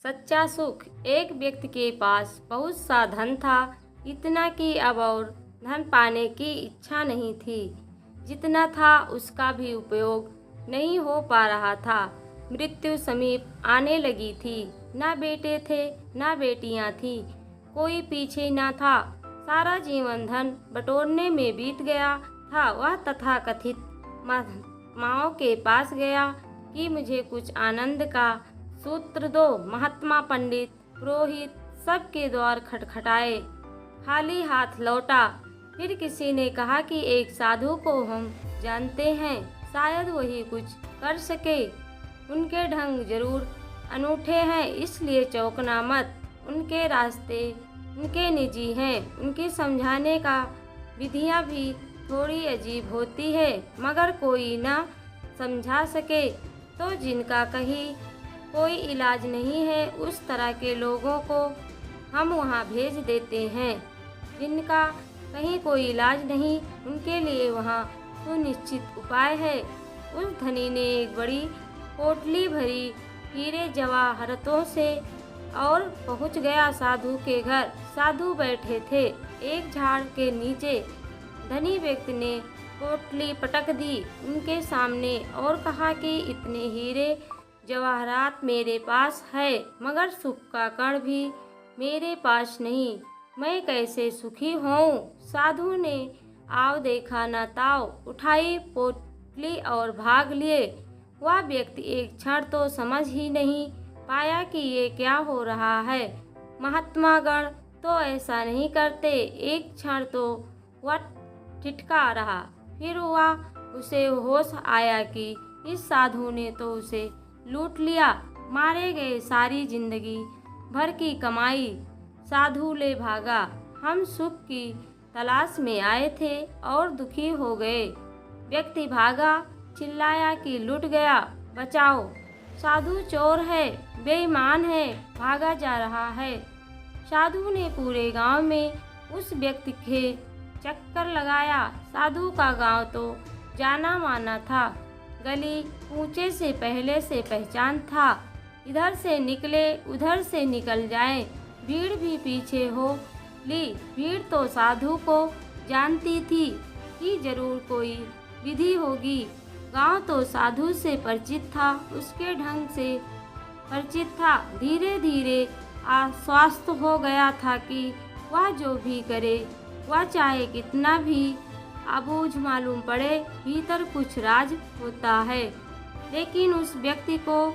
सच्चा सुख। एक व्यक्ति के पास बहुत सा धन था, इतना कि अब और धन पाने की इच्छा नहीं थी। जितना था उसका भी उपयोग नहीं हो पा रहा था। मृत्यु समीप आने लगी थी। ना बेटे थे ना बेटियां थी, कोई पीछे ना था। सारा जीवन धन बटोरने में बीत गया था। वह तथाकथित महात्माओं के पास गया कि मुझे कुछ आनंद का सूत्र दो। महात्मा, पंडित, पुरोहित सबके द्वार खटखटाए, खाली हाथ लौटा। फिर किसी ने कहा कि एक साधु को हम जानते हैं, शायद वही कुछ कर सके। उनके ढंग जरूर अनूठे हैं, इसलिए चौंकना मत। उनके रास्ते उनके निजी हैं, उनकी समझाने का विधियां भी थोड़ी अजीब होती है, मगर कोई ना समझा सके तो जिनका कहीं कोई इलाज नहीं है, उस तरह के लोगों को हम वहाँ भेज देते हैं। जिनका कहीं कोई इलाज नहीं, उनके लिए वहाँ सुनिश्चित उपाय है। उस धनी ने एक बड़ी पोटली भरी हीरे जवाहरतों से और पहुँच गया साधु के घर। साधु बैठे थे एक झाड़ के नीचे। धनी व्यक्ति ने पोटली पटक दी उनके सामने और कहा कि इतने हीरे जवाहरात मेरे पास है, मगर सुख का कण भी मेरे पास नहीं। मैं कैसे सुखी हूँ? साधु ने आओ देखा न ताओ, उठाई पोटली और भाग लिए। वह व्यक्ति एक क्षण तो समझ ही नहीं पाया कि ये क्या हो रहा है। महात्मा गण तो ऐसा नहीं करते। एक क्षण तो वह ठिठका रहा, फिर उसे होश आया कि इस साधु ने तो उसे लूट लिया। मारे गए सारी जिंदगी भर की कमाई। साधु ले भागा। हम सुख की तलाश में आए थे और दुखी हो गए। व्यक्ति भागा, चिल्लाया कि लूट गया, बचाओ। साधु चोर है, बेईमान है, भागा जा रहा है। साधु ने पूरे गांव में उस व्यक्ति के चक्कर लगाया। साधु का गांव तो जाना माना था। गली ऊंचे से पहले से पहचान था। इधर से निकले उधर से निकल जाए। भीड़ भी पीछे हो ली। भीड़ तो साधु को जानती थी कि जरूर कोई विधि होगी। गांव तो साधु से परिचित था, उसके ढंग से परिचित था। धीरे धीरे आश्वस्त हो गया था कि वह जो भी करे, वह चाहे कितना भी अबूझ मालूम पड़े, भीतर कुछ राज होता है। लेकिन उस व्यक्ति को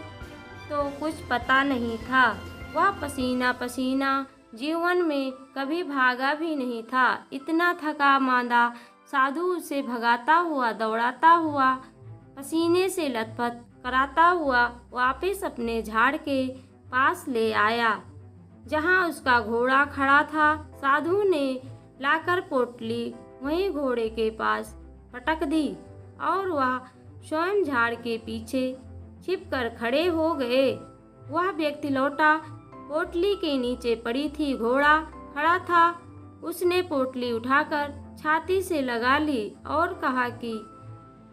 तो कुछ पता नहीं था। वह पसीना पसीना जीवन में कभी भागा भी नहीं था। इतना थका मांदा साधु उसे भगाता हुआ, दौड़ाता हुआ, पसीने से लथपथ कराता हुआ वापस अपने झाड़ के पास ले आया, जहाँ उसका घोड़ा खड़ा था। साधु ने लाकर पोटली वहीं घोड़े के पास पटक दी और वह स्वयं झाड़ के पीछे छिपकर खड़े हो गए। वह व्यक्ति लौटा। पोटली के नीचे पड़ी थी, घोड़ा खड़ा था। उसने पोटली उठाकर छाती से लगा ली और कहा कि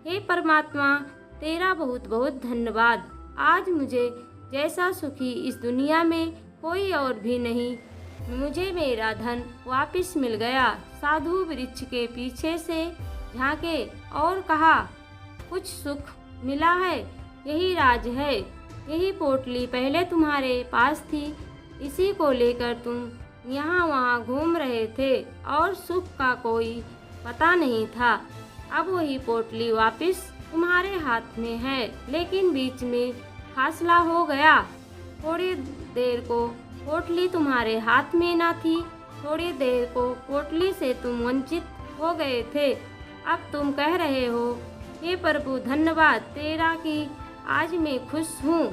हे परमात्मा, तेरा बहुत बहुत धन्यवाद। आज मुझे जैसा सुखी इस दुनिया में कोई और भी नहीं। मुझे मेरा धन वापस मिल गया। साधु वृक्ष के पीछे से झांके और कहा, कुछ सुख मिला है, यही राज है। यही पोटली पहले तुम्हारे पास थी, इसी को लेकर तुम यहाँ वहाँ घूम रहे थे और सुख का कोई पता नहीं था। अब वही पोटली वापस तुम्हारे हाथ में है, लेकिन बीच में फासला हो गया। थोड़ी देर को पोटली तुम्हारे हाथ में ना थी, थोड़ी देर को पोटली से तुम वंचित हो गए थे। अब तुम कह रहे हो, हे प्रभु धन्यवाद तेरा कि आज मैं खुश हूँ।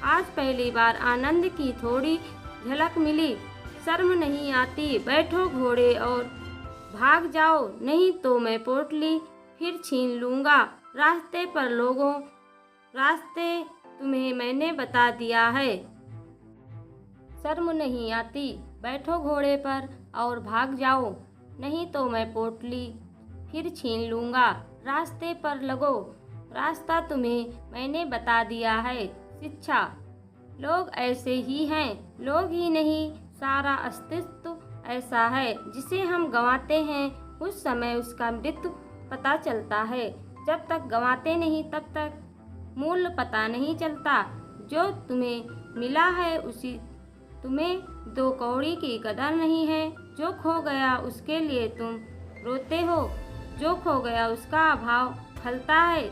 आज पहली बार आनंद की थोड़ी झलक मिली। शर्म नहीं आती? बैठो घोड़े और भाग जाओ, नहीं तो मैं पोटली फिर छीन लूँगा। रास्ते पर लोगों, रास्ते तुम्हें मैंने बता दिया है। शर्म नहीं आती? बैठो घोड़े पर और भाग जाओ, नहीं तो मैं पोटली फिर छीन लूँगा। रास्ते पर लगो, रास्ता तुम्हें मैंने बता दिया है। शिक्षा। लोग ऐसे ही हैं। लोग ही नहीं, सारा अस्तित्व ऐसा है। जिसे हम गंवाते हैं उस समय उसका मृत्यु पता चलता है। जब तक गंवाते नहीं तब तक मूल्य पता नहीं चलता। जो तुम्हें मिला है उसी तुम्हें 2 कौड़ी की कदर नहीं है। जो खो गया उसके लिए तुम रोते हो, जो खो गया उसका अभाव खलता है।